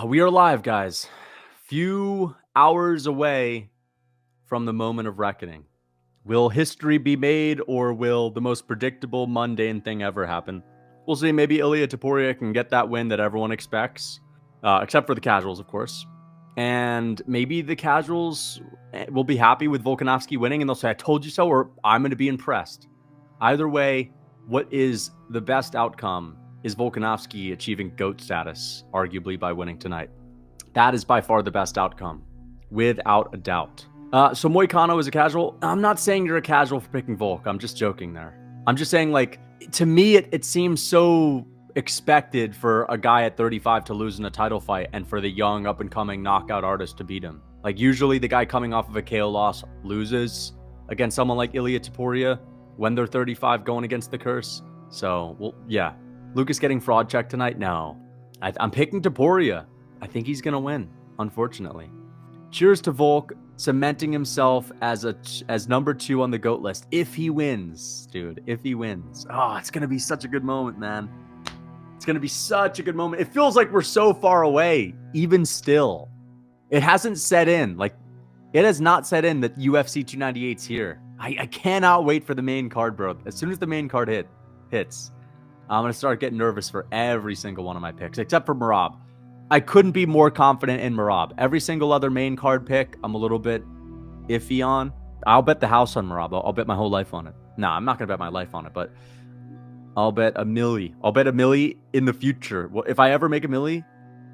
We are live, guys. Few hours away from the moment of reckoning. Will history be made, or will the most predictable, mundane thing ever happen? We'll see. Maybe Ilia Topuria can get that win that everyone expects, except for the casuals, of course. And maybe the casuals will be happy with Volkanovski winning, and they'll say, "I told you so," or "I'm going to be impressed." Either way, what is the best outcome is Volkanovski achieving GOAT status, arguably by winning tonight. That is by far the best outcome, without a doubt. So Moicano is a casual. I'm not saying you're a casual for picking Volk. I'm just joking there. I'm just saying, like, to me, it seems so expected for a guy at 35 to lose in a title fight and for the young up-and-coming knockout artist to beat him. Like, usually the guy coming off of a KO loss loses against someone like Ilia Topuria when they're 35 going against the curse. So, well, yeah. Lucas getting fraud checked tonight? No. I'm picking Topuria. I think he's going to win, unfortunately. Cheers to Volk cementing himself as number 2 on the GOAT list. If he wins, dude. If he wins. Oh, it's going to be such a good moment, man. It's going to be such a good moment. It feels like we're so far away, even still. It hasn't set in. Like, it has not set in that UFC 298's here. I cannot wait for the main card, bro. As soon as the main card hits, I'm going to start getting nervous for every single one of my picks, except for Merab. I couldn't be more confident in Merab. Every single other main card pick, I'm a little bit iffy on. I'll bet the house on Merab. I'll bet my whole life on it. No, I'm not going to bet my life on it, but I'll bet a milli. I'll bet a milli in the future. Well, if I ever make a milli,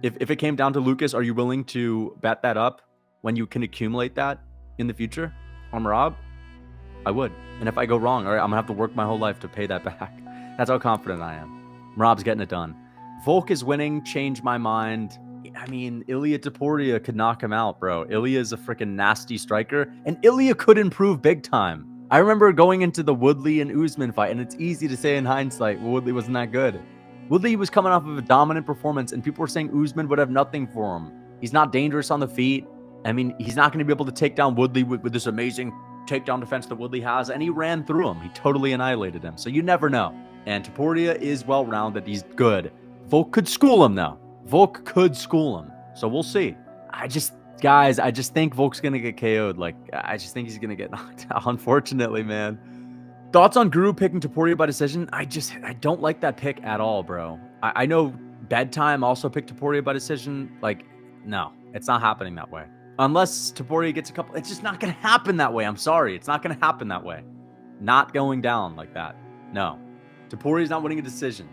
if it came down to Lucas, are you willing to bet that up when you can accumulate that in the future on Merab? I would. And if I go wrong, all right, I'm going to have to work my whole life to pay that back. That's how confident I am. Merab's getting it done. Volk is winning. Change my mind. I mean, Ilia Topuria could knock him out, bro. Ilia is a freaking nasty striker, and Ilia could improve big time. I remember going into the Woodley and Usman fight, and it's easy to say in hindsight, well, Woodley wasn't that good. Woodley was coming off of a dominant performance, and people were saying Usman would have nothing for him. He's not dangerous on the feet. I mean, he's not going to be able to take down Woodley with this amazing takedown defense that Woodley has, and he ran through him. He totally annihilated him. So you never know. And Topuria is well-rounded. He's good. Volk could school him, though. Volk could school him. So we'll see. I just think Volk's going to get KO'd. Like, I just think he's going to get knocked out, unfortunately, man. Thoughts on Guru picking Topuria by decision? I don't like that pick at all, bro. I know Bedtime also picked Topuria by decision. Like, no, it's not happening that way. Unless Topuria gets a couple, it's just not going to happen that way. I'm sorry. It's not going to happen that way. Not going down like that. No. Topuria's not winning a decision.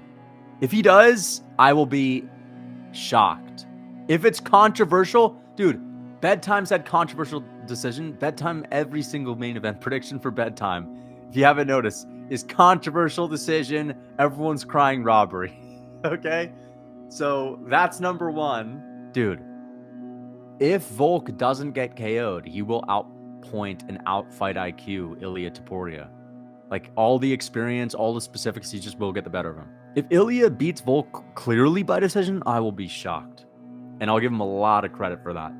If he does, I will be shocked. If it's controversial, dude, Bedtime said controversial decision. Bedtime, every single main event prediction for Bedtime, if you haven't noticed, is controversial decision. Everyone's crying robbery. Okay? So that's number 1. Dude, if Volk doesn't get KO'd, he will outpoint and outfight IQ Ilia Topuria. Like, all the experience, all the specifics, he just will get the better of him. If Ilia beats Volk clearly by decision, I will be shocked. And I'll give him a lot of credit for that.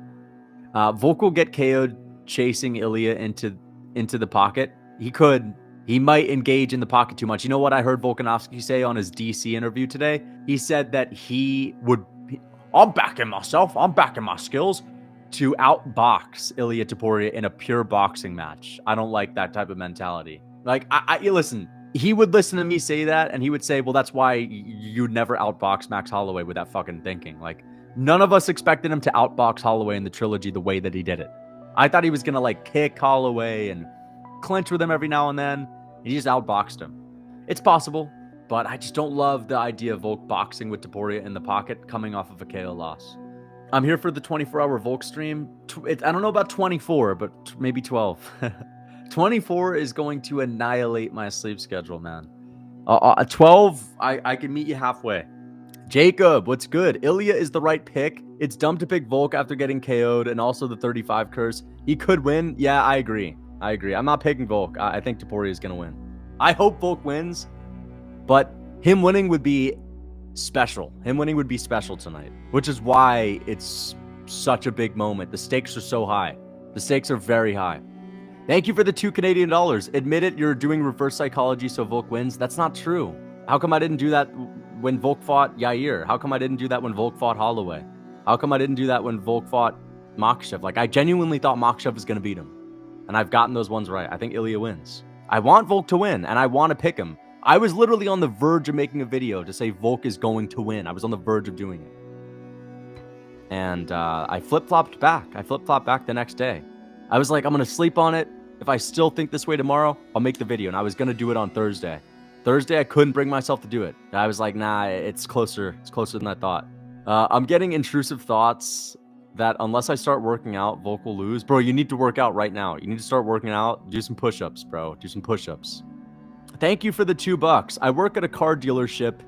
Volk will get KO'd chasing Ilia into the pocket. He might engage in the pocket too much. You know what I heard Volkanovski say on his DC interview today? He said that I'm backing myself. I'm backing my skills to outbox Ilia Topuria in a pure boxing match. I don't like that type of mentality. Like, listen, he would listen to me say that, and he would say, well, that's why you'd never outbox Max Holloway with that fucking thinking. Like, none of us expected him to outbox Holloway in the trilogy the way that he did it. I thought he was going to, like, kick Holloway and clinch with him every now and then. He just outboxed him. It's possible, but I just don't love the idea of Volk boxing with Topuria in the pocket coming off of a KO loss. I'm here for the 24-hour Volk stream. I don't know about 24, but maybe 12. 24 is going to annihilate my sleep schedule, man. 12, I can meet you halfway. Jacob, what's good? Ilia is the right pick. It's dumb to pick Volk after getting KO'd and also the 35 curse. He could win. Yeah, I agree. I'm not picking Volk. I think Topuria is going to win. I hope Volk wins, but him winning would be special. Him winning would be special tonight, which is why it's such a big moment. The stakes are so high. The stakes are very high. Thank you for the $2 Canadian. Admit it, you're doing reverse psychology so Volk wins. That's not true. How come I didn't do that when Volk fought Yair? How come I didn't do that when Volk fought Holloway? How come I didn't do that when Volk fought Makhachev? Like, I genuinely thought Makhachev was going to beat him. And I've gotten those ones right. I think Ilia wins. I want Volk to win, and I want to pick him. I was literally on the verge of making a video to say Volk is going to win. I was on the verge of doing it. And I flip-flopped back. I flip-flopped back the next day. I was like, I'm going to sleep on it. If I still think this way tomorrow, I'll make the video. And I was going to do it on Thursday. Thursday, I couldn't bring myself to do it. I was like, nah, it's closer. It's closer than I thought. I'm getting intrusive thoughts that unless I start working out, Volk will lose. Bro, you need to work out right now. You need to start working out. Do some push-ups, bro. Do some push-ups. Thank you for the $2. I work at a car dealership.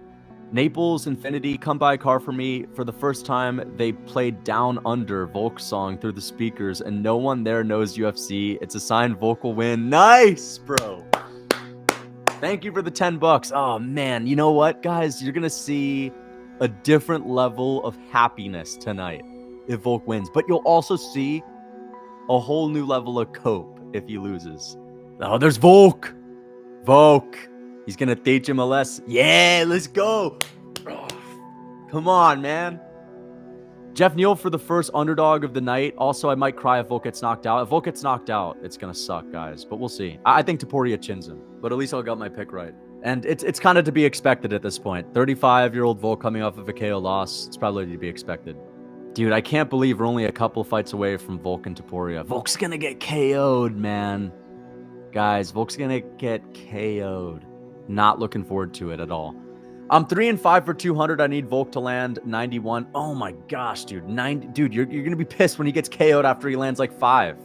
Naples Infinity, come buy a car for me. For the first time, they played Down Under, Volk's song, through the speakers, and no one there knows UFC. It's a sign Volk will win. Nice, bro. Thank you for the $10. Oh, man. You know what, guys? You're going to see a different level of happiness tonight if Volk wins. But you'll also see a whole new level of cope if he loses. Oh, there's Volk. Volk. He's going to teach him a lesson. Yeah, let's go. Oh, come on, man. Jeff Neal for the first underdog of the night. Also, I might cry if Volk gets knocked out. If Volk gets knocked out, it's going to suck, guys. But we'll see. I think Topuria chins him. But at least I got my pick right. And it's kind of to be expected at this point. 35-year-old Volk coming off of a KO loss. It's probably to be expected. Dude, I can't believe we're only a couple fights away from Volk and Topuria. Volk's going to get KO'd, man. Guys, Volk's going to get KO'd. Not looking forward to it at all. I'm 3-5 for 200. I need Volk to land 91. Oh my gosh, dude. 90. Dude, you're going to be pissed when he gets KO'd after he lands like 5.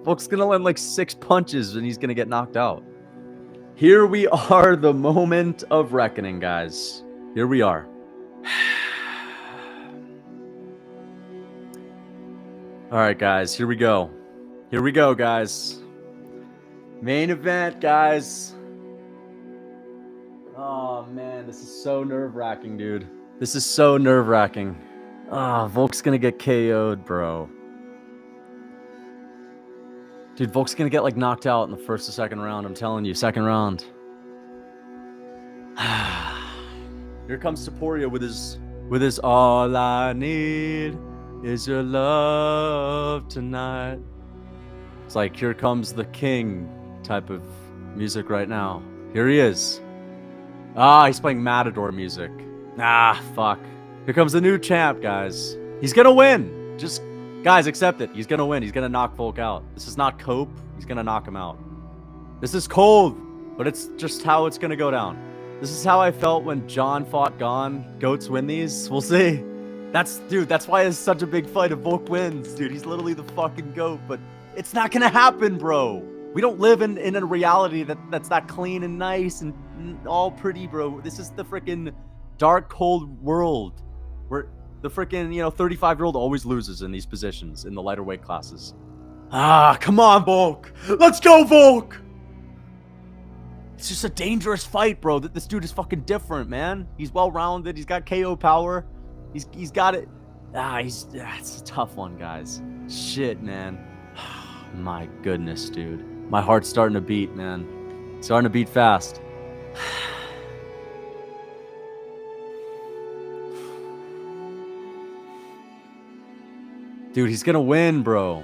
Volk's going to land like 6 punches and he's going to get knocked out. Here we are, the moment of reckoning, guys. Here we are. All right, guys. Here we go. Here we go, guys. Main event, guys. Oh, man. This is so nerve-wracking, dude. This is so nerve-wracking. Ah, Volk's going to get KO'd, bro. Dude, Volk's going to get, like, knocked out in the first or second round. I'm telling you, second round. Here comes Topuria with his all I need is your love tonight. It's like, here comes the king type of music right now. Here he is. Ah, he's playing Matador music. Ah, fuck. Here comes the new champ, guys. He's going to win. Just... Guys, accept it. He's going to win. He's going to knock Volk out. This is not cope. He's going to knock him out. This is cold, but it's just how it's going to go down. This is how I felt when John fought Gon. Goats win these. We'll see. Dude, that's why it's such a big fight if Volk wins. Dude, he's literally the fucking GOAT, but it's not going to happen, bro. We don't live in a reality that's that clean and nice and all pretty, bro. This is the freaking dark, cold world where... The freaking, 35-year-old always loses in these positions in the lighter weight classes. Ah, come on, Volk. Let's go, Volk. It's just a dangerous fight, bro. This dude is fucking different, man. He's well-rounded. He's got KO power. He's got it. It's a tough one, guys. Shit, man. My goodness, dude. My heart's starting to beat, man. It's starting to beat fast. Dude, he's gonna win, bro.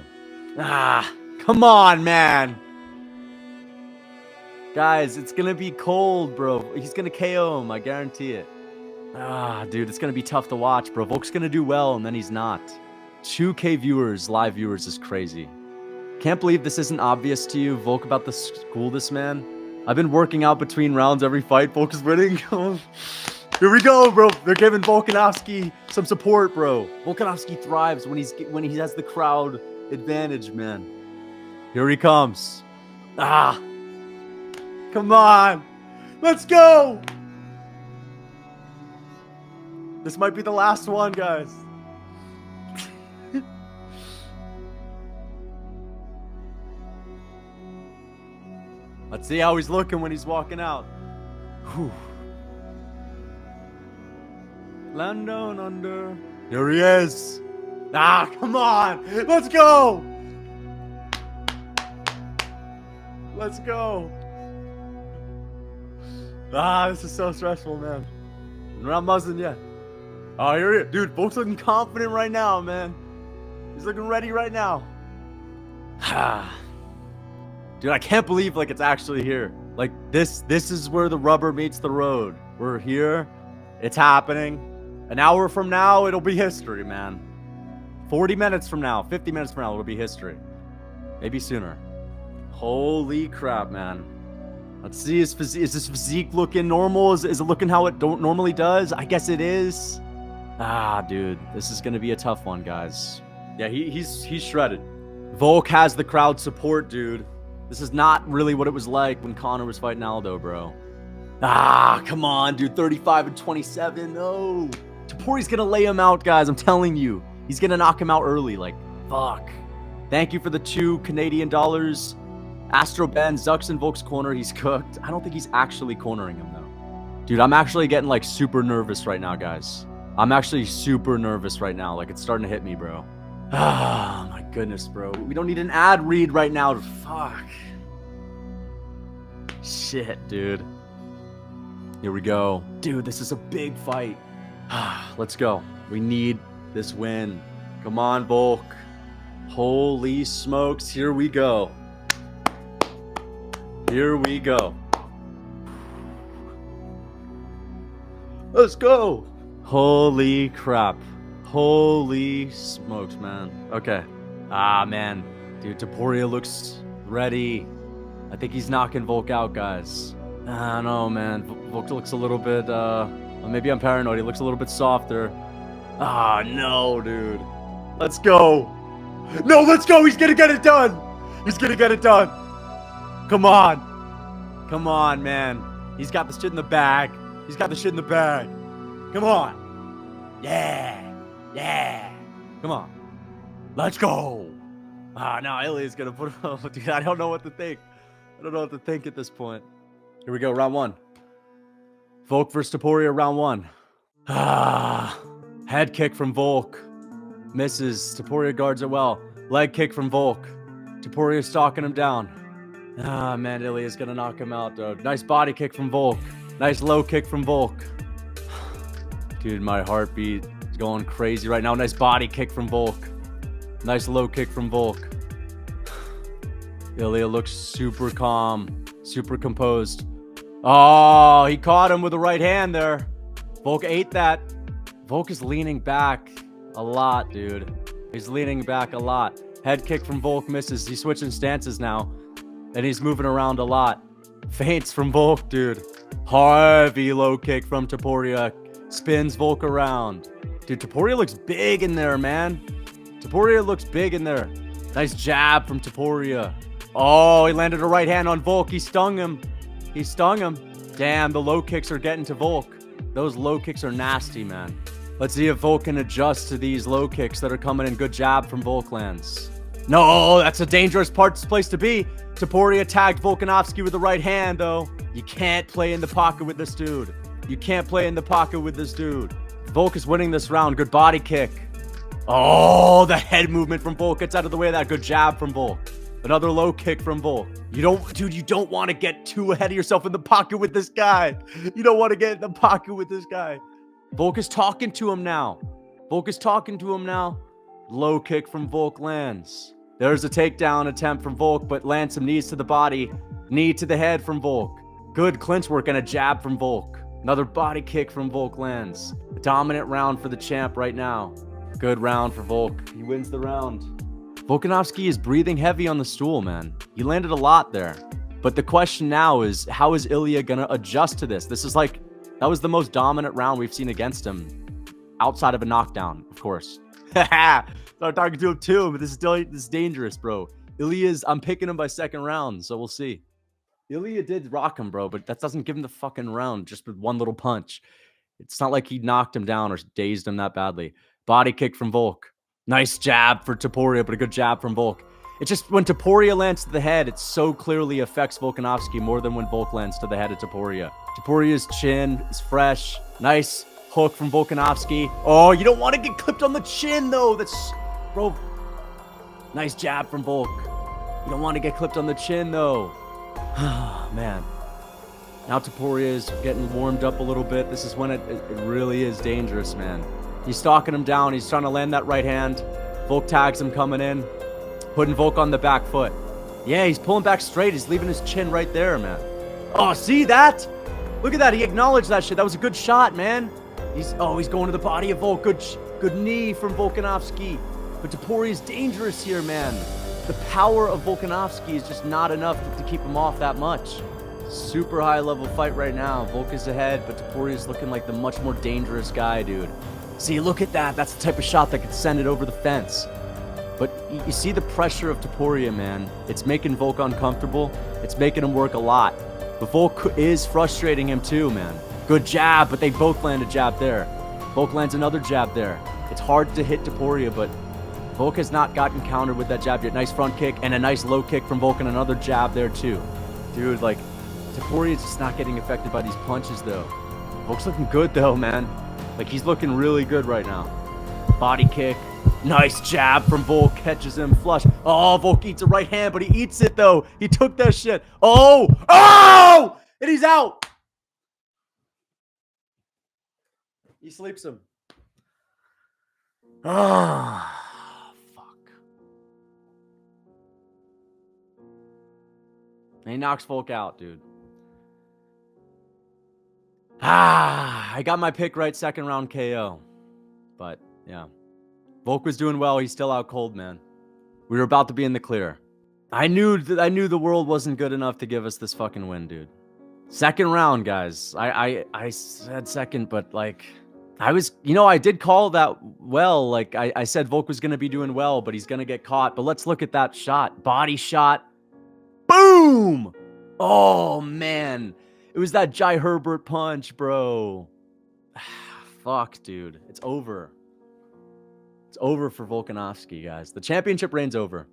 Ah, come on, man. Guys, it's gonna be cold, bro. He's gonna KO him, I guarantee it. Ah, dude, it's gonna be tough to watch, bro. Volk's gonna do well, and then he's not. 2K viewers, live viewers is crazy. Can't believe this isn't obvious to you, Volk, about to school this man. I've been working out between rounds every fight. Volk is winning. Here we go, bro. They're giving Volkanovski some support, bro. Volkanovski thrives when he has the crowd advantage, man. Here he comes. Ah. Come on. Let's go. This might be the last one, guys. Let's see how he's looking when he's walking out. Whew. Land down under. Here he is. Ah, come on. Let's go. Let's go. Ah, this is so stressful, man. We're not buzzing yet. Oh, here it is. Dude, Volk's looking confident right now, man. He's looking ready right now. Dude, I can't believe, like, it's actually here. Like, this is where the rubber meets the road. We're here. It's happening. An hour from now, it'll be history, man. 40 minutes from now, 50 minutes from now, it'll be history. Maybe sooner. Holy crap, man. Let's see, is this physique looking normal? Is it looking how it normally does? I guess it is. Dude, this is going to be a tough one, guys. Yeah, he's shredded. Volk has the crowd support, dude. This is not really what it was like when Conor was fighting Aldo, bro. Come on, dude. 35 and 27. No. Topuria's going to lay him out, guys. I'm telling you. He's going to knock him out early. Like, fuck. Thank you for the $2 Canadian. Astro Ben, Zuck's in Volk's corner. He's cooked. I don't think he's actually cornering him, though. Dude, I'm actually getting, like, super nervous right now, guys. I'm actually super nervous right now. Like, it's starting to hit me, bro. My goodness, bro. We don't need an ad read right now. Fuck. Shit, dude. Here we go. Dude, this is a big fight. Let's go. We need this win. Come on, Volk. Holy smokes. Here we go. Here we go. Let's go. Holy crap. Holy smokes, man. Okay. Man. Dude, Topuria looks ready. I think he's knocking Volk out, guys. I don't know, man. Volk looks a little bit, maybe I'm paranoid. He looks a little bit softer. No, dude. Let's go. No, let's go. He's gonna get it done. He's gonna get it done. Come on. Come on, man. He's got the shit in the bag. He's got the shit in the bag. Come on. Yeah. Yeah. Come on. Let's go. No, Ilia's gonna put him up. Dude, I don't know what to think. I don't know what to think at this point. Here we go, round one. Volk versus Topuria, round one. Head kick from Volk. Misses. Topuria guards it well. Leg kick from Volk. Topuria stalking him down. Man, Ilia's gonna knock him out, though. Nice body kick from Volk. Nice low kick from Volk. Dude, my heartbeat is going crazy right now. Nice body kick from Volk. Nice low kick from Volk. Ilia looks super calm, super composed. Oh, he caught him with the right hand there. Volk ate that. Volk is leaning back a lot, dude. He's leaning back a lot. Head kick from Volk misses. He's switching stances now. And he's moving around a lot. Feints from Volk, dude. Heavy low kick from Topuria. Spins Volk around. Dude, Topuria looks big in there, man. Topuria looks big in there. Nice jab from Topuria. Oh, he landed a right hand on Volk. He stung him. He stung him. Damn, the low kicks are getting to Volk. Those low kicks are nasty, man. Let's see if Volk can adjust to these low kicks that are coming in. Good jab from Volk lands. No, that's a dangerous place to be. Topuria tagged Volkanovski with the right hand, though. You can't play in the pocket with this dude. You can't play in the pocket with this dude. Volk is winning this round. Good body kick. Oh, the head movement from Volk gets out of the way of that. Good jab from Volk. Another low kick from Volk. You don't want to get too ahead of yourself in the pocket with this guy. You don't want to get in the pocket with this guy. Volk is talking to him now. Volk is talking to him now. Low kick from Volk lands. There's a takedown attempt from Volk, but lands some knees to the body. Knee to the head from Volk. Good clinch work and a jab from Volk. Another body kick from Volk lands. A dominant round for the champ right now. Good round for Volk. He wins the round. Volkanovski is breathing heavy on the stool, man. He landed a lot there. But the question now is, how is Ilia going to adjust to this? That was the most dominant round we've seen against him. Outside of a knockdown, of course. Start talking to him too, but this is dangerous, bro. I'm picking him by second round, so we'll see. Ilia did rock him, bro, but that doesn't give him the fucking round just with one little punch. It's not like he knocked him down or dazed him that badly. Body kick from Volk. Nice jab for Topuria, but a good jab from Volk. It's just when Topuria lands to the head, it so clearly affects Volkanovski more than when Volk lands to the head of Topuria. Topuria's chin is fresh. Nice hook from Volkanovski. Oh, you don't want to get clipped on the chin, though. Bro. Nice jab from Volk. You don't want to get clipped on the chin, though. Man. Now Topuria is getting warmed up a little bit. This is when it really is dangerous, man. He's stalking him down. He's trying to land that right hand. Volk tags him coming in, putting Volk on the back foot. Yeah, he's pulling back straight. He's leaving his chin right there, man. Oh, see that? Look at that. He acknowledged that shit. That was a good shot, man. He's going to the body of Volk. Good knee from Volkanovski. But Topuria is dangerous here, man. The power of Volkanovski is just not enough to keep him off that much. Super high level fight right now. Volk is ahead, but Topuria is looking like the much more dangerous guy, dude. See, look at that. That's the type of shot that could send it over the fence. But you see the pressure of Topuria, man. It's making Volk uncomfortable. It's making him work a lot. But Volk is frustrating him too, man. Good jab, but they both land a jab there. Volk lands another jab there. It's hard to hit Topuria, but Volk has not gotten countered with that jab yet. Nice front kick and a nice low kick from Volk and another jab there too. Dude, like, Topuria is just not getting affected by these punches though. Volk's looking good though, man. Like, he's looking really good right now. Body kick. Nice jab from Volk. Catches him flush. Oh, Volk eats a right hand, but he eats it though. He took that shit. Oh! Oh! And he's out. He sleeps him. Ah, fuck. And he knocks Volk out, dude. I got my pick right, second round KO. But, yeah. Volk was doing well. He's still out cold, man. We were about to be in the clear. I knew the world wasn't good enough to give us this fucking win, dude. Second round, guys. I said second, but, like, I did call that well. Like, I said Volk was going to be doing well, but he's going to get caught. But let's look at that shot. Body shot. Boom! Oh, man. It was that Jai Herbert punch, bro. Fuck, dude. It's over. It's over for Volkanovski, guys. The championship reign's over.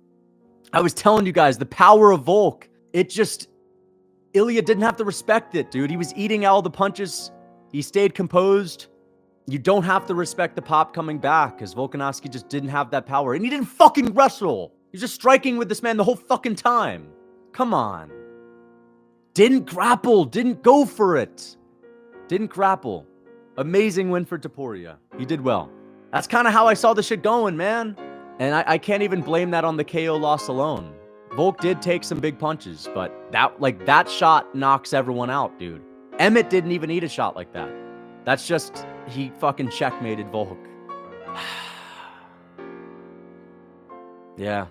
I was telling you guys, the power of Volk. Ilia didn't have to respect it, dude. He was eating all the punches. He stayed composed. You don't have to respect the pop coming back because Volkanovski just didn't have that power. And he didn't fucking wrestle. He's just striking with this man the whole fucking time. Come on. Didn't grapple. Didn't go for it. Didn't grapple. Amazing win for Topuria. He did well. That's kind of how I saw the shit going, man. And I can't even blame that on the KO loss alone. Volk did take some big punches, but that shot knocks everyone out, dude. Emmett didn't even eat a shot like that. That's just, he fucking checkmated Volk. Yeah.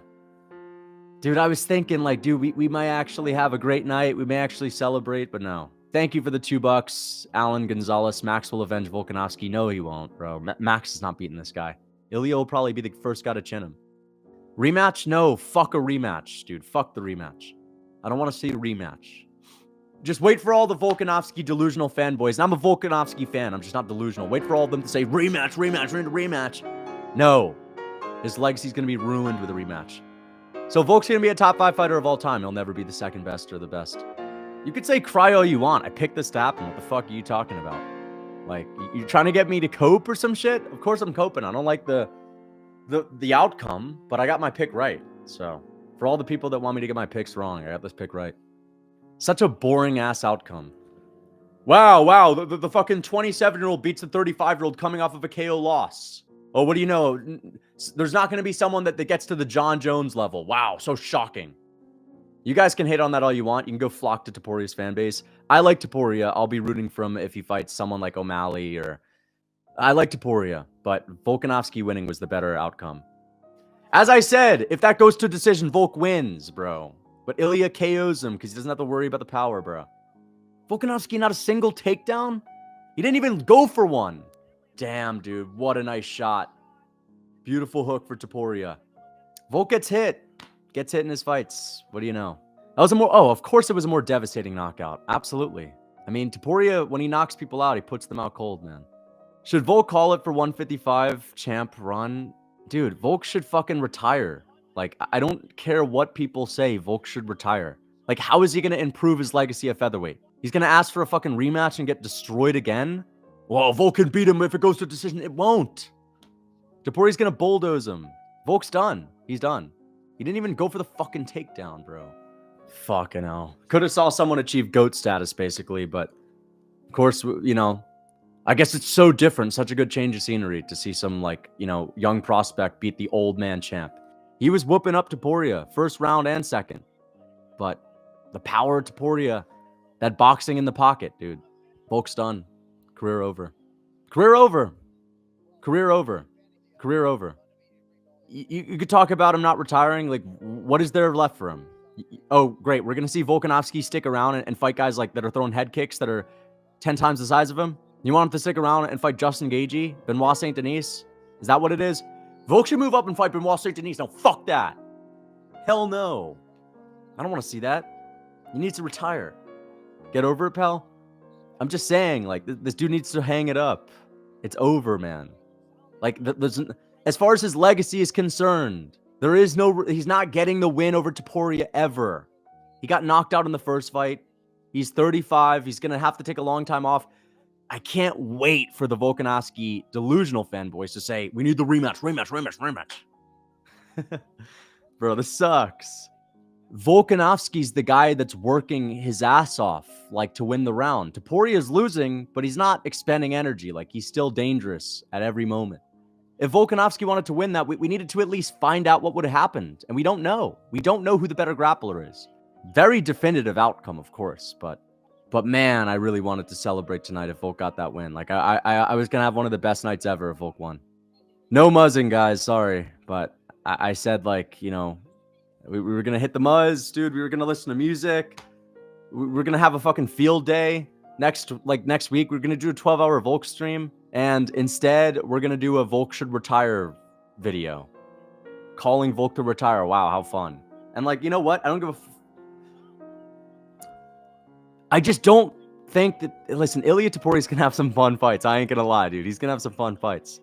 Dude, I was thinking, like, dude, we might actually have a great night. We may actually celebrate, but no. Thank you for the $2. Alan Gonzalez. Max will avenge Volkanovski. No, he won't, bro. Max is not beating this guy. Ilia will probably be the first guy to chin him. Rematch? No. Fuck a rematch, dude. Fuck the rematch. I don't want to see a rematch. Just wait for all the Volkanovski delusional fanboys. And I'm a Volkanovski fan. I'm just not delusional. Wait for all of them to say, rematch, rematch, rematch. No. His legacy's going to be ruined with a rematch. So Volk's going to be a top 5 fighter of all time. He'll never be the second best or the best. You could say cry all you want. I picked this to happen. What the fuck are you talking about? Like, you're trying to get me to cope or some shit? Of course I'm coping. I don't like the outcome, but I got my pick right. So, for all the people that want me to get my picks wrong, I got this pick right. Such a boring-ass outcome. Wow. The fucking 27-year-old beats the 35-year-old coming off of a KO loss. Oh, what do you know? There's not going to be someone that gets to the John Jones level. Wow, so shocking. You guys can hate on that all you want. You can go flock to Topuria's fan base. I like Topuria. I'll be rooting for him if he fights someone like O'Malley or... I like Topuria, but Volkanovski winning was the better outcome. As I said, if that goes to decision, Volk wins, bro. But Ilia KOs him because he doesn't have to worry about the power, bro. Volkanovski not a single takedown? He didn't even go for one. Damn, dude. What a nice shot. Beautiful hook for Topuria. Volk gets hit. Gets hit in his fights. What do you know? That was of course it was a more devastating knockout. Absolutely. I mean, Topuria, when he knocks people out, he puts them out cold, man. Should Volk call it for 155 champ run? Dude, Volk should fucking retire. Like, I don't care what people say. Volk should retire. Like, how is he going to improve his legacy at featherweight? He's going to ask for a fucking rematch and get destroyed again? Well, Volk can beat him if it goes to decision. It won't. Topuria's going to bulldoze him. Volk's done. He's done. He didn't even go for the fucking takedown, bro. Fucking hell. Could have saw someone achieve GOAT status, basically, but of course, you know, I guess it's so different, such a good change of scenery to see some, like, you know, young prospect beat the old man champ. He was whooping up Topuria, first round and second. But the power of Topuria, that boxing in the pocket, dude. Volk's done. Career over. Career over. Career over. Career over. You could talk about him not retiring. Like, what is there left for him? Oh, great. We're going to see Volkanovski stick around and fight guys like that are throwing head kicks that are 10 times the size of him. You want him to stick around and fight Justin Gaethje, Benoit Saint Denis? Is that what it is? Volk should move up and fight Benoit Saint Denis. No, fuck that. Hell no. I don't want to see that. He needs to retire. Get over it, pal. I'm just saying, like, this dude needs to hang it up. It's over, man. Like, as far as his legacy is concerned, there is no, he's not getting the win over Topuria ever. He got knocked out in the first fight. He's 35. He's going to have to take a long time off. I can't wait for the Volkanovski delusional fanboys to say, we need the rematch, rematch, rematch, rematch. Bro, this sucks. Volkanovski's the guy that's working his ass off, like, to win the round. Topuria is losing, but he's not expending energy. Like, he's still dangerous at every moment. If Volkanovski wanted to win that, we needed to at least find out what would have happened. And we don't know. We don't know who the better grappler is. Very definitive outcome, of course, but man, I really wanted to celebrate tonight if Volk got that win. Like, I was going to have one of the best nights ever if Volk won. No muzzing, guys. Sorry. But I said, like, you know, we were going to hit the muzz, dude. We were going to listen to music. We were going to have a fucking field day. Next week, we're going to do a 12-hour Volk stream. And instead, we're going to do a Volk should retire video. Calling Volk to retire. Wow, how fun. And, like, you know what? I don't give a... I just don't think that... Listen, Ilia Topuria's going to have some fun fights. I ain't going to lie, dude. He's going to have some fun fights.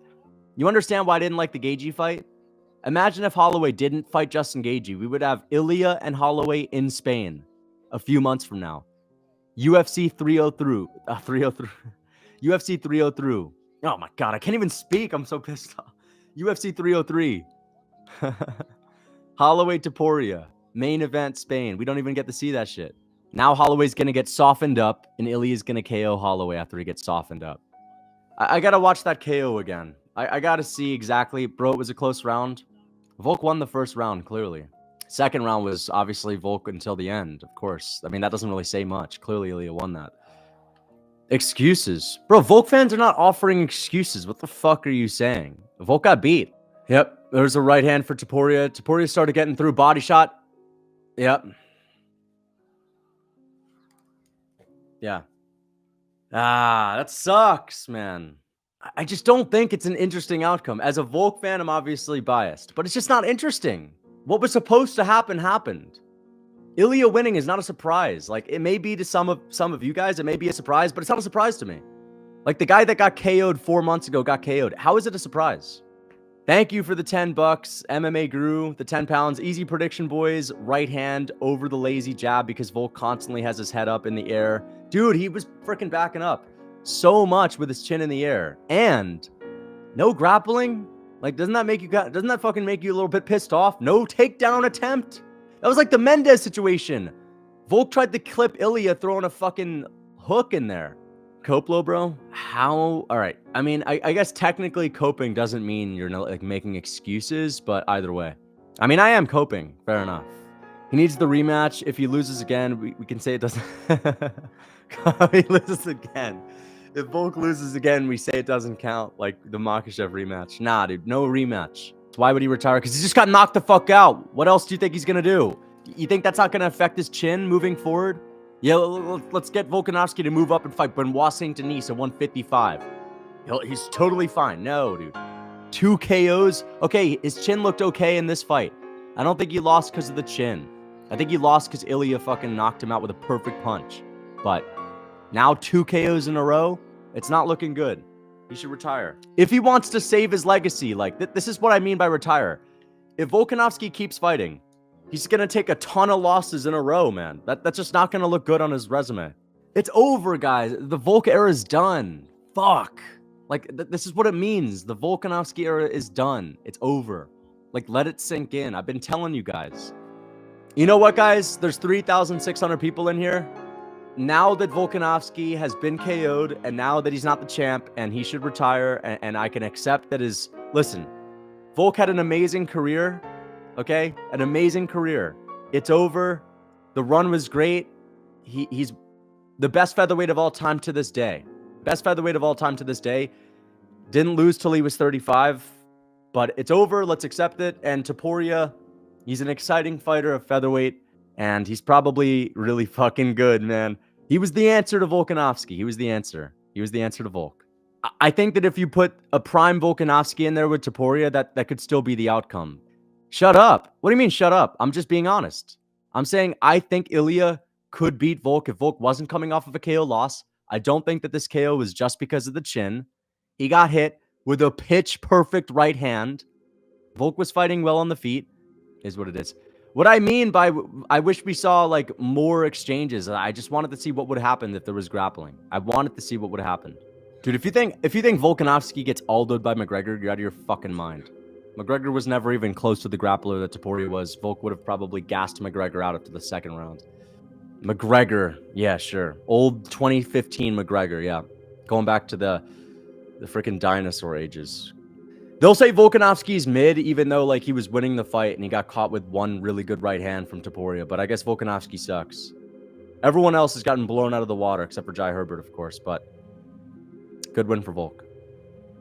You understand why I didn't like the Gaethje fight? Imagine if Holloway didn't fight Justin Gaethje. We would have Ilia and Holloway in Spain a few months from now. UFC 303. UFC 303. Oh, my God. I can't even speak. I'm so pissed off. UFC 303. Holloway Topuria. Main event Spain. We don't even get to see that shit. Now Holloway's going to get softened up, and Ilia's going to KO Holloway after he gets softened up. I got to watch that KO again. I got to see exactly. Bro, it was a close round. Volk won the first round, clearly. Second round was obviously Volk until the end, of course. I mean, that doesn't really say much. Clearly, Ilia won that. Excuses. Bro, Volk fans are not offering excuses. What the fuck are you saying? Volk got beat. Yep, there's a right hand for Topuria. Topuria started getting through body shot. Yep. Yeah. Ah, that sucks, man. I just don't think it's an interesting outcome. As a Volk fan, I'm obviously biased, but it's just not interesting. What was supposed to happen happened. Ilia winning is not a surprise. Like, it may be to some of you guys, it may be a surprise, but it's not a surprise to me. Like, the guy that got KO'd 4 months ago got KO'd. How is it a surprise? Thank you for the 10 bucks. MMA Guru, the 10 pounds. Easy prediction, boys. Right hand over the lazy jab because Volk constantly has his head up in the air. Dude, he was freaking backing up so much with his chin in the air. And no grappling? Like, doesn't that fucking make you a little bit pissed off? No takedown attempt? That was like the Mendez situation. Volk tried to clip Ilia throwing a fucking hook in there. Coplo, bro? How? All right. I mean, I guess technically coping doesn't mean you're not, like, making excuses, but either way. I mean, I am coping. Fair enough. He needs the rematch. If he loses again, we can say it doesn't... He loses again. If Volk loses again, we say it doesn't count, like the Makhachev rematch. Nah, dude, no rematch. So why would he retire? Because he just got knocked the fuck out. What else do you think he's going to do? You think that's not going to affect his chin moving forward? Yeah, let's get Volkanovski to move up and fight Benoit Saint Denis at 155. He's totally fine. No, dude. 2 KOs. Okay, his chin looked okay in this fight. I don't think he lost because of the chin. I think he lost because Ilia fucking knocked him out with a perfect punch. But now 2 KOs in a row, it's not looking good. He should retire. If he wants to save his legacy, like, this is what I mean by retire. If Volkanovski keeps fighting, he's going to take a ton of losses in a row, man. That's just not going to look good on his resume. It's over, guys. The Volk era is done. Fuck. Like, this is what it means. The Volkanovski era is done. It's over. Like, let it sink in. I've been telling you guys. You know what, guys? There's 3,600 people in here. now that Volkanovski has been KO'd and now that he's not the champ and he should retire, and I can accept that his... Listen, Volk had an amazing career, okay? An amazing career. It's over. The run was great. He's the best featherweight of all time to this day. Best featherweight of all time to this day. Didn't lose till he was 35, but it's over. Let's accept it. And Topuria, he's an exciting fighter of featherweight, and he's probably really fucking good, man. He was the answer to Volkanovski. He was the answer. He was the answer to Volk. I think that if you put a prime Volkanovski in there with Topuria, that could still be the outcome. Shut up. What do you mean, shut up? I'm just being honest. I'm saying I think Ilia could beat Volk if Volk wasn't coming off of a KO loss. I don't think that this KO was just because of the chin. He got hit with a pitch-perfect right hand. Volk was fighting well on the feet, is what it is. What I mean by I wish we saw like more exchanges. I just wanted to see what would happen if there was grappling. I wanted to see what would happen. Dude, if you think Volkanovski gets aldoed by McGregor, you're out of your fucking mind. McGregor was never even close to the grappler that Topuria was. Volk would have probably gassed McGregor out after the second round. McGregor, yeah, sure. Old 2015 McGregor, yeah. Going back to the freaking dinosaur ages. They'll say Volkanovski's mid, even though like he was winning the fight and he got caught with one really good right hand from Topuria. But I guess Volkanovski sucks. Everyone else has gotten blown out of the water, except for Jai Herbert, of course. But good win for Volk.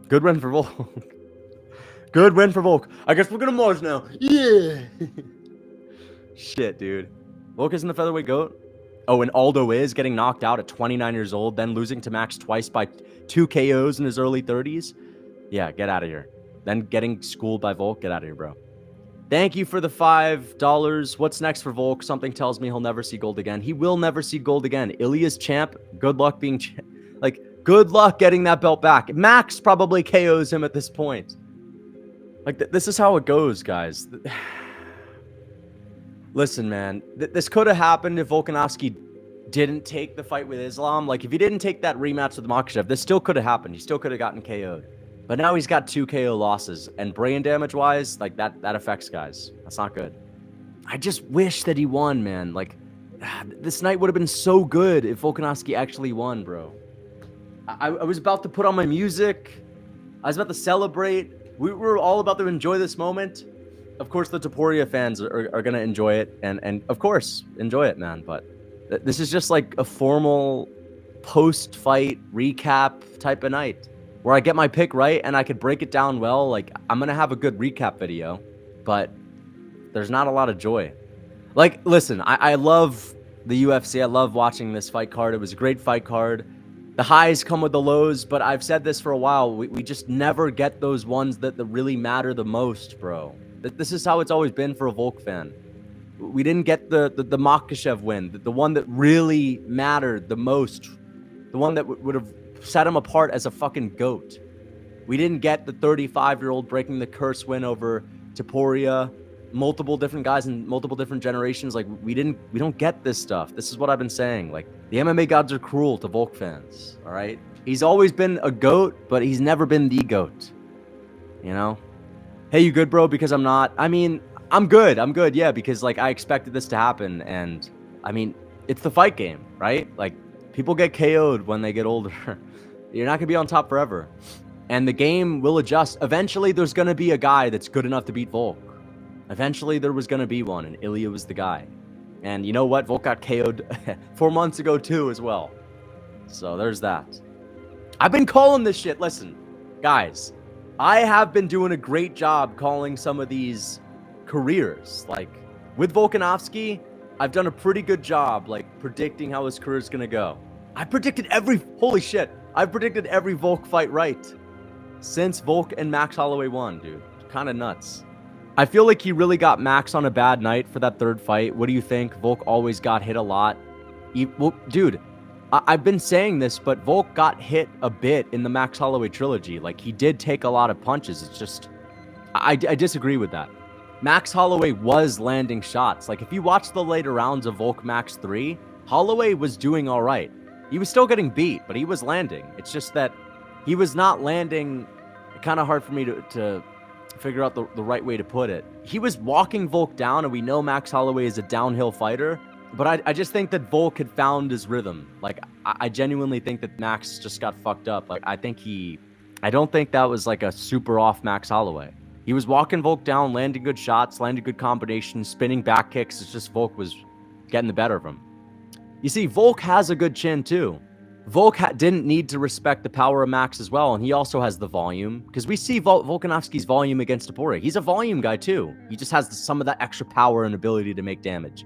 Good win for Volk. Good win for Volk. I guess we're gonna Mars now. Yeah. Shit, dude. Volk isn't the featherweight GOAT. Oh, and Aldo is getting knocked out at 29 years old, then losing to Max twice by 2 KOs in his early 30s. Yeah, get out of here. Then getting schooled by Volk. Get out of here, bro. Thank you for the $5. What's next for Volk? Something tells me he'll never see gold again. He will never see gold again. Ilia's champ. Good luck being good luck getting that belt back. Max probably KOs him at this point. Like, this is how it goes, guys. Listen, man. This could have happened if Volkanovski didn't take the fight with Islam. Like, if he didn't take that rematch with Makhachev, this still could have happened. He still could have gotten KO'd. But now he's got 2 KO losses. And brain damage-wise, like, that affects guys. That's not good. I just wish that he won, man. Like, this night would have been so good if Volkanovski actually won, bro. I was about to put on my music. I was about to celebrate. We were all about to enjoy this moment. Of course, the Topuria fans are going to enjoy it. And of course, enjoy it, man. But this is just like a formal post-fight recap type of night where I get my pick right and I could break it down well. Like, I'm going to have a good recap video, but there's not a lot of joy. Like, listen, I love the UFC. I love watching this fight card. It was a great fight card. The highs come with the lows, but I've said this for a while. We just never get those ones that really matter the most, bro. This is how it's always been for a Volk fan. We didn't get the Makhachev win, the one that really mattered the most, the one that would have set him apart as a fucking GOAT. We didn't get the 35-year-old breaking the curse win over Topuria, multiple different guys in multiple different generations. Like, we don't get this stuff. This is what I've been saying. Like, the MMA gods are cruel to Volk fans, all right? He's always been a GOAT, but he's never been the GOAT, you know? Hey, you good, bro? Because I'm not. I mean, I'm good. I'm good, yeah, because, like, I expected this to happen, and, I mean, it's the fight game, right? Like, people get KO'd when they get older. You're not going to be on top forever. And the game will adjust. Eventually, there's going to be a guy that's good enough to beat Volk. Eventually, there was going to be one, and Ilia was the guy. And you know what? Volk got KO'd 4 months ago, too, as well. So there's that. I've been calling this shit. Listen, guys, I have been doing a great job calling some of these careers. Like, with Volkanovski, I've done a pretty good job, like, predicting how his career is going to go. I predicted holy shit, I've predicted every Volk fight right since Volk and Max Holloway won, dude. Kind of nuts. I feel like he really got Max on a bad night for that third fight. What do you think? Volk always got hit a lot. Well, dude, I've been saying this, but Volk got hit a bit in the Max Holloway trilogy. Like, he did take a lot of punches. It's just, I disagree with that. Max Holloway was landing shots. Like, if you watch the later rounds of Volk Max 3, Holloway was doing all right. He was still getting beat, but he was landing. It's just that he was not landing. Kind of hard for me to figure out the right way to put it. He was walking Volk down, and we know Max Holloway is a downhill fighter, But I just think that Volk had found his rhythm. Like, I genuinely think that Max just got fucked up. Like, I don't think that was like a super off Max Holloway. He was walking Volk down, landing good shots, landing good combinations, spinning back kicks. It's just Volk was getting the better of him. You see, Volk has a good chin too. Volk didn't need to respect the power of Max as well, and he also has the volume. Because we see Volkanovski's volume against Topuria. He's a volume guy too. He just has some of that extra power and ability to make damage.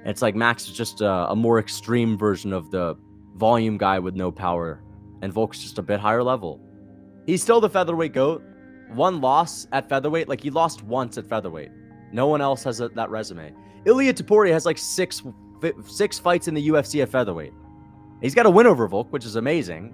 It's like Max is just a more extreme version of the volume guy with no power, and Volk's just a bit higher level. He's still the featherweight GOAT. One loss at featherweight, like he lost once at featherweight. No one else has that resume. Ilia Topuria has like six fights in the UFC at featherweight. He's got a win over Volk, which is amazing,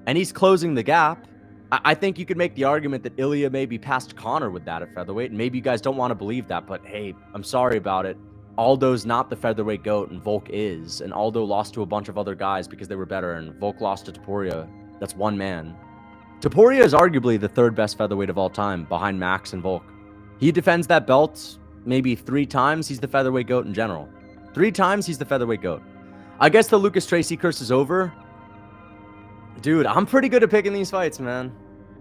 and he's closing the gap. I think you could make the argument that Ilia may be past Conor with that at featherweight, and maybe you guys don't want to believe that, but hey, I'm sorry about it. Aldo's not the featherweight GOAT, and Volk is. And Aldo lost to a bunch of other guys because they were better, and Volk lost to Topuria. That's one man. Topuria is arguably the third best featherweight of all time, behind Max and Volk. He defends that belt maybe 3 times. He's the featherweight GOAT in general. 3 times, he's the featherweight GOAT. I guess the Lucas Tracy curse is over. Dude, I'm pretty good at picking these fights, man.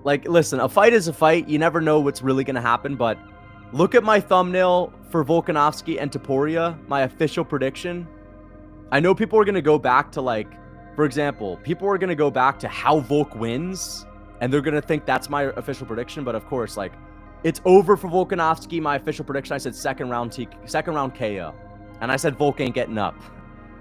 Like, listen, a fight is a fight. You never know what's really going to happen, but look at my thumbnail for Volkanovski and Topuria, my official prediction. I know people are going to go back to, like, for example, people are going to go back to how Volk wins, and they're going to think that's my official prediction. But of course, like, it's over for Volkanovski. My official prediction, I said second round KO. And I said Volk ain't getting up.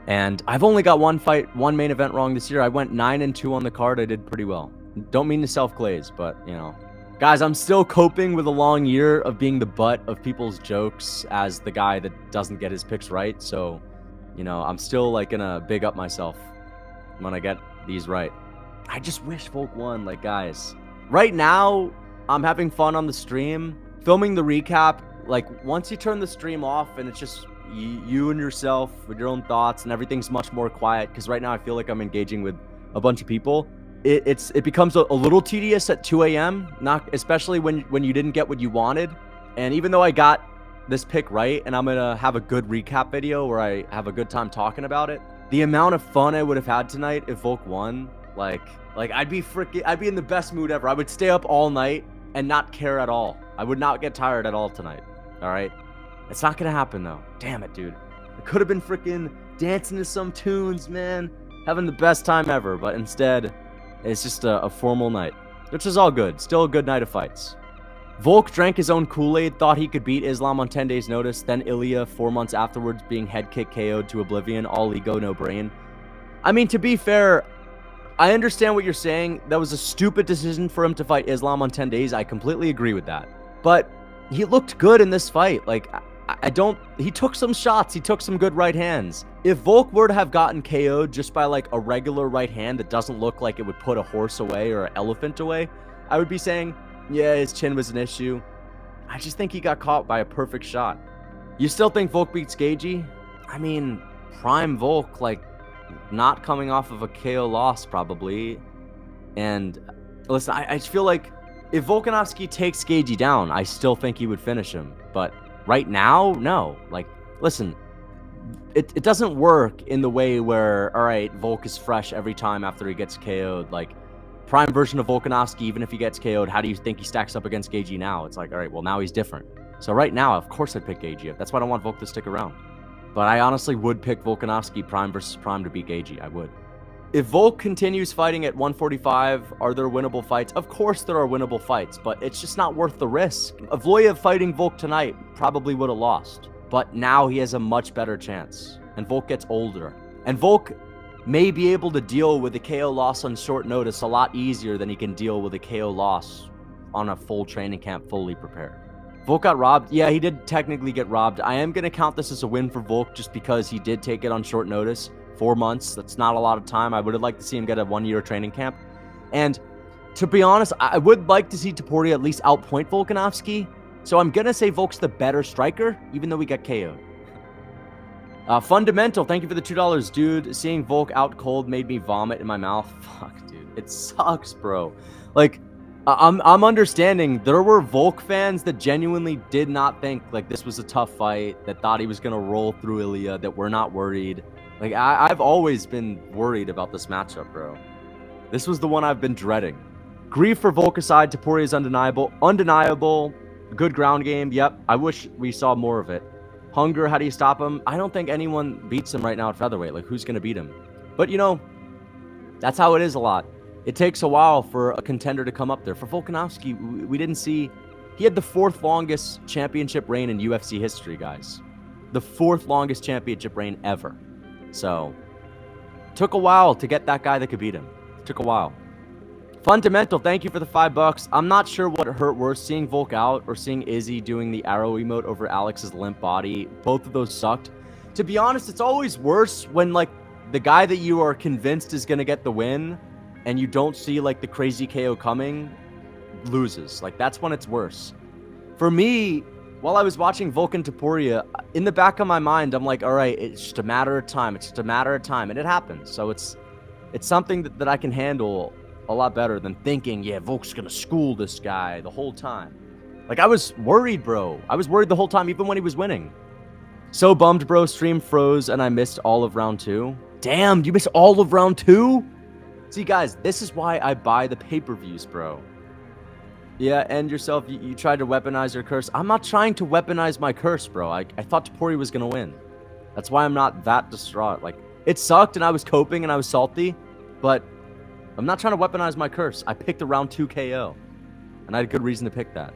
And I've only got one main event wrong this year. I went 9-2 on the card. I did pretty well. Don't mean to self-glaze, but, you know. Guys, I'm still coping with a long year of being the butt of people's jokes as the guy that doesn't get his picks right. So, you know, I'm still, like, gonna big up myself when I get these right. I just wish Volk won, like, guys. Right now, I'm having fun on the stream, filming the recap. Like, once you turn the stream off and it's just you and yourself with your own thoughts and everything's much more quiet, because right now I feel like I'm engaging with a bunch of people. It becomes a little tedious at 2 a.m., not especially when you didn't get what you wanted. And even though I got this pick right, and I'm gonna have a good recap video where I have a good time talking about it, the amount of fun I would have had tonight if Volk won, like I'd be in the best mood ever. I would stay up all night and not care at all. I would not get tired at all tonight. All right, it's not gonna happen though. Damn it, dude. I could have been freaking dancing to some tunes, man, having the best time ever, but instead, it's just a formal night, which is all good. Still a good night of fights. Volk drank his own Kool-Aid, thought he could beat Islam on 10 days' notice, then Ilia 4 months afterwards being head kick KO'd to oblivion, all ego, no brain. I mean, to be fair, I understand what you're saying. That was a stupid decision for him to fight Islam on 10 days. I completely agree with that. But he looked good in this fight. Like, he took some shots. He took some good right hands. If Volk were to have gotten KO'd just by, like, a regular right hand that doesn't look like it would put a horse away or an elephant away, I would be saying, yeah, his chin was an issue. I just think he got caught by a perfect shot. You still think Volk beats Gagey? I mean, prime Volk, like, not coming off of a KO loss probably. And listen, I just feel like if Volkanovski takes Gagey down, I still think he would finish him. But right now, no. Like, listen, it doesn't work in the way where, all right, Volk is fresh every time after he gets KO'd. Like, prime version of Volkanovski, even if he gets KO'd, how do you think he stacks up against Gagey now? It's like, all right, well, now he's different. So right now, of course I'd pick Gagey. That's why I don't want Volk to stick around. But I honestly would pick Volkanovski prime versus prime to beat Gagey. I would. If Volk continues fighting at 145, are there winnable fights? Of course there are winnable fights, but it's just not worth the risk. Avoyev fighting Volk tonight probably would have lost, but now he has a much better chance. And Volk gets older. And Volk may be able to deal with a KO loss on short notice a lot easier than he can deal with a KO loss on a full training camp fully prepared. Volk got robbed. Yeah, he did technically get robbed. I am going to count this as a win for Volk just because he did take it on short notice. 4 months, that's not a lot of time. I would have liked to see him get a 1-year training camp. And to be honest, I would like to see Topuria at least outpoint Volkanovski. So I'm going to say Volk's the better striker, even though we got KO'd. Fundamental, thank you for the $2, dude. Seeing Volk out cold made me vomit in my mouth. Fuck, dude. It sucks, bro. Like, I'm understanding there were Volk fans that genuinely did not think like this was a tough fight, that thought he was gonna roll through Ilia, that we're not worried. Like I've always been worried about this matchup, bro. This was the one I've been dreading. Grief for Volk aside, Topuria is undeniable. Undeniable. Good ground game. Yep. I wish we saw more of it. Hunger, how do you stop him? I don't think anyone beats him right now at featherweight. Like, who's going to beat him? But, you know, that's how it is a lot. It takes a while for a contender to come up there. For Volkanovski, we didn't see... He had the 4th longest championship reign in UFC history, guys. The 4th longest championship reign ever. So, took a while to get that guy that could beat him. Took a while. Fundamental, thank you for the $5. I'm not sure what hurt worse, seeing Volk out or seeing Izzy doing the arrow emote over Alex's limp body. Both of those sucked. To be honest, it's always worse when, like, the guy that you are convinced is going to get the win and you don't see, like, the crazy KO coming loses. Like, that's when it's worse. For me, while I was watching Volk and Topuria, in the back of my mind, I'm like, all right, it's just a matter of time. It's just a matter of time. And it happens. So it's something that I can handle a lot better than thinking, yeah, Volk's gonna school this guy the whole time. Like, I was worried, bro. I was worried the whole time, even when he was winning. So bummed, bro. Stream froze and I missed all of round 2. Damn, you missed all of round 2? See, guys, this is why I buy the pay-per-views, bro. Yeah, and yourself, you tried to weaponize your curse. I'm not trying to weaponize my curse, bro. I thought Topuria was gonna win. That's why I'm not that distraught. Like, it sucked and I was coping and I was salty, but I'm not trying to weaponize my curse. I picked a round 2 KO, and I had a good reason to pick that.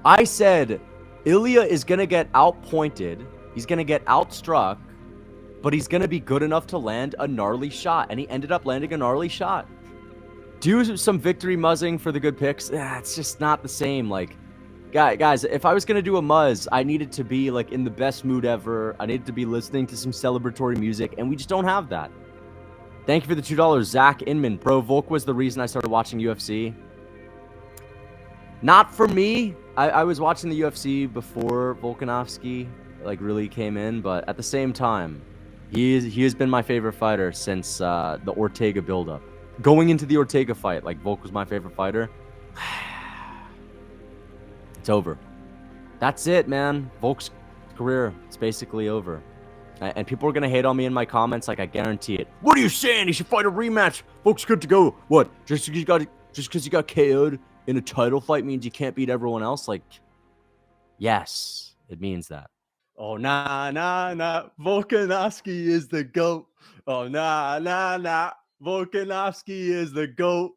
I said Ilia is going to get outpointed. He's going to get outstruck, but he's going to be good enough to land a gnarly shot, and he ended up landing a gnarly shot. Do some victory muzzing for the good picks. It's just not the same. Like, guys, if I was going to do a muzz, I needed to be, like, in the best mood ever. I needed to be listening to some celebratory music, and we just don't have that. Thank you for the $2, Zach Inman. Bro, Volk was the reason I started watching UFC. Not for me. I was watching the UFC before Volkanovski, like, really came in. But at the same time, he has been my favorite fighter since the Ortega buildup. Going into the Ortega fight, like, Volk was my favorite fighter. It's over. That's it, man. Volk's career is basically over. And people are going to hate on me in my comments, like, I guarantee it. What are you saying? He should fight a rematch. Volk's good to go. What? Just because you got KO'd in a title fight means you can't beat everyone else? Like, yes, it means that. Oh, nah. Volkanovski is the GOAT. Oh, nah. Volkanovski is the GOAT.